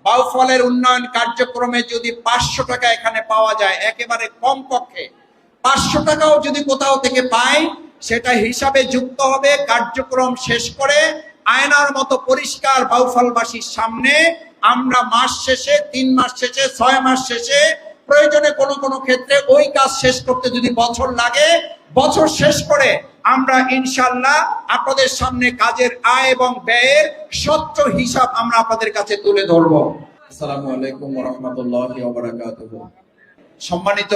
বাউফলের উন্নয়ন কার্যক্রমে যদি 500 টাকা এখানে পাওয়া যায়, একেবারে কমপক্ষে 500 টাকাও যদি কোথাও থেকে পাই, সেটা হিসাবে যুক্ত হবে। কার্যক্রম শেষ করে আয়নার মতো পরিষ্কার বাউফলবাসীর সামনে আমরা মাস শেষে, 3 মাস শেষে, 6 মাস শেষে, প্রয়োজনে কোনো কোনো ক্ষেত্রে ওই কাজ শেষ করতে যদি বছর লাগে, বছর শেষ করে আমরা ইনশাআল্লাহ আপনাদের সামনে কাজের আয় এবং ব্যয়ের স্বচ্ছ হিসাব আমরা আপনাদের কাছে তুলে ধরব। আসসালামু আলাইকুম ওয়া রাহমাতুল্লাহি ওয়া বারাকাতুহু। সম্মানিত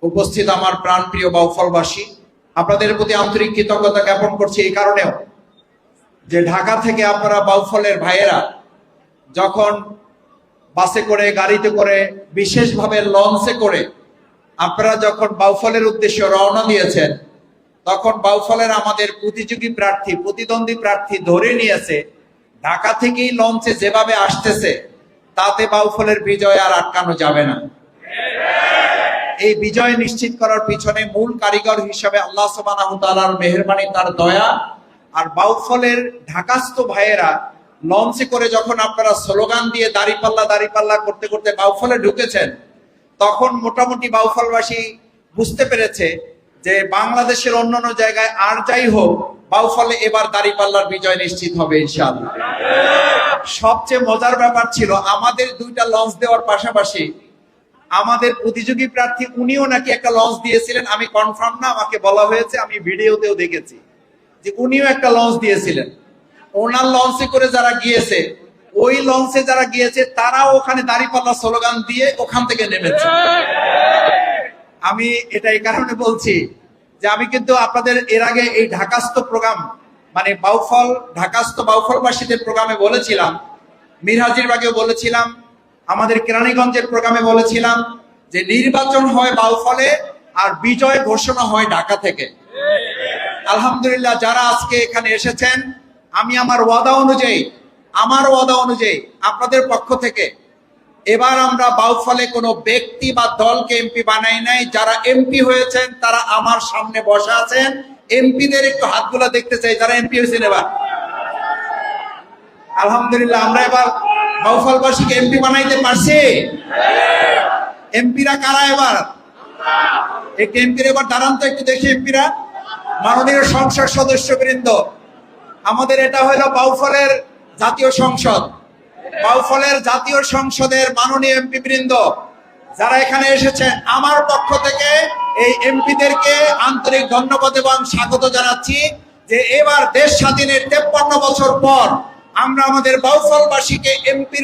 উপস্থিত আমার প্রাণপ্রিয় বাউফলবাসী, আপনাদের প্রতি আন্তরিক কৃতজ্ঞতা জ্ঞাপন করছি এই কারণেও যে ঢাকা থেকে আপনারা বাউফলের ভাইয়েরা যখন বাসে করে, গাড়িতে করে, বিশেষভাবে লঞ্চে করে আপনারা যখন বাউফলের উদ্দেশ্যে রওনা দিয়েছেন, তখন বাউফলের আমাদের প্রতিযোগী প্রার্থী, প্রতিদ্বন্দ্বী প্রার্থী ধরে নিয়েছে ঢাকা থেকেই লঞ্চে যেভাবে আসতেছে তাতে বাউফলের বিজয় আর আটকানো যাবে না। এই বিজয় নিশ্চিত করার পিছনে মূল কারিগর হিসাবে আল্লাহ সুবহানাহু ওয়া তাআলার মেহেরবানি, তার দয়া। আর বাউফলের ঢাকাস্থ ভাইয়েরা লঞ্চে করে যখন আপনারা স্লোগান দিয়ে দাঁড়িপাল্লা দাঁড়িপাল্লা করতে করতে বাউফলে ঢুকেছেন, তখন মোটামুটি বাউফলবাসী বুঝতে পেরেছে যে বাংলাদেশের অন্যান্য জায়গায় আর যাই হোক, বাউফলে এবার দাঁড়িপাল্লার বিজয় নিশ্চিত হবে ইনশাআল্লাহ। সবচেয়ে মজার ব্যাপার ছিল, আমাদের 2টা লঞ্চ দেওয়ার পাশাপাশি আমাদের প্রতিযোগী প্রার্থী উনিও নাকি একটা লঞ্চ দিয়েছিলেন। আমি কনফার্ম না, আমাকে বলা হয়েছে, আমি ভিডিওতেও দেখেছি যে উনিও একটা লঞ্চ দিয়েছিলেন। ওনার লঞ্চে করে যারা গিয়েছে, ওই লঞ্চে যারা গিয়েছে তারাও ওখানে দাঁড়িপাল্লা স্লোগান দিয়ে ওখান থেকে নেমেছে। আমি এটা এই কারণে বলছি যে আমি কিন্তু আপনাদের এর আগে এই ঢাকাস্থ প্রোগ্রাম, মানে বাউফল ঢাকাস্থ বাউফলবাসীদের প্রোগ্রামে বলেছিলাম, মিরহাজিরবাগেও বলেছিলাম, আমাদের কেরানীগঞ্জের প্রোগ্রামে বলেছিলাম যে নির্বাচন হয় বাউফলে আর বিজয় ঘোষণা হয় ঢাকা থেকে। আলহামদুলিল্লাহ, যারা আজকে এখানে এসেছেন, আমি আমার ওয়াদা অনুযায়ী আপনাদের পক্ষ থেকে এবার আমরা বাউফলে কোনো ব্যক্তি বা দলকে এমপি বানাই নাই। যারা এমপি হয়েছেন তারা আমার সামনে বসা আছেন। এমপিদের একটু হাতগুলা দেখতে চাই, যারা এমপি হয়েছেন এবার। আলহামদুলিল্লাহ, আমরা এবার বাউফলবাসীকে এমপি বানাইতে পারছি। এমপিরা কারা এবার? একটু এমপির এবার দাঁড়ান তো, একটু দেখি এমপিরা। মাননীয় সংসদ সদস্যবৃন্দ, আমাদের এটা হলো বাউফলের জাতীয় সংসদ। বাউফলের জাতীয় সংসদের মাননীয় এমপি বৃন্দ যারা এখানে এসেছেন, আমার পক্ষ থেকে এই এমপিদেরকে আন্তরিক ধন্যবাদ এবং স্বাগত জানাচ্ছি যে এবার দেশ স্বাধীনের 53 বছর পর আমরা আমাদের বাউফলবাসীকে এমপির